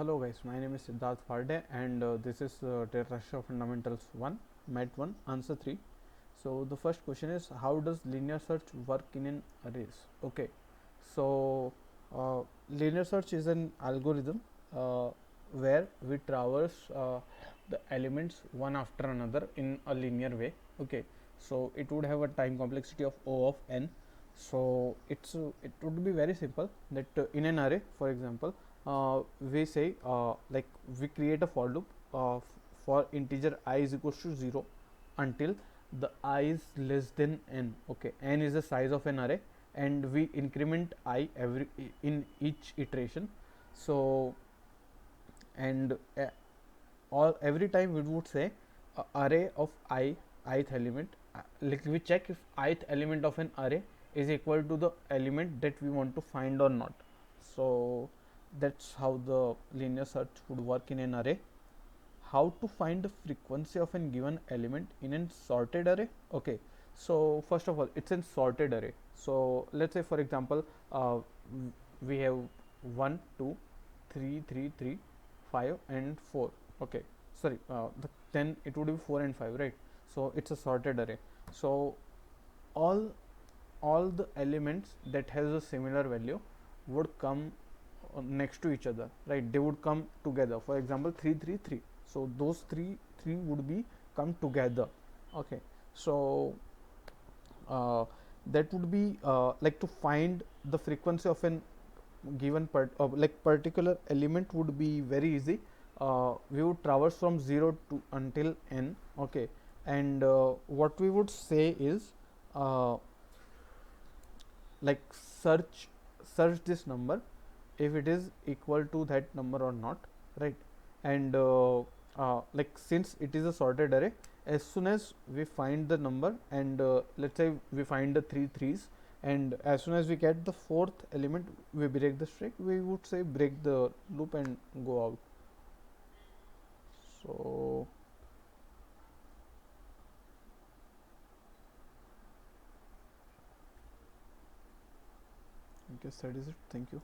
Hello guys, my name is Siddharth Varde and this is Fundamentals1 Mat1 Answer3. So the first question is, how does linear search work in an arrays? Okay, so linear search is an algorithm where we traverse the elements one after another in a linear way. Okay, so it would have a time complexity of O of n. So it would be very simple that in an array, for example, we say like we create a for loop for integer I is equals to 0 until the I is less than n. Okay, n is the size of an array and we increment I in each iteration. So and all every time we would say array of ith element, like we check if ith element of an array is equal to the element that we want to find or not. So that's how the linear search would work in an array. How to find the frequency of a given element in a sorted array? Okay, so first of all, it's a sorted array. So let's say, for example, we have 1 2 3 3 3 5 and 4. Okay, sorry, then it would be 4 and 5, right? So it's a sorted array. So all the elements that has a similar value would come next to each other, right? They would come together. For example, 3 3 3, so those three would be come together. Okay, so that would be like to find the frequency of an given particular element would be very easy. We would traverse from 0 to until n. Okay, and what we would say is like search this number if it is equal to that number or not, right? And like since it is a sorted array, as soon as we find the number and let's say we find the three threes, and as soon as we get the fourth element, we break the streak. We would say break the loop and go out. So I guess that is it. Thank you.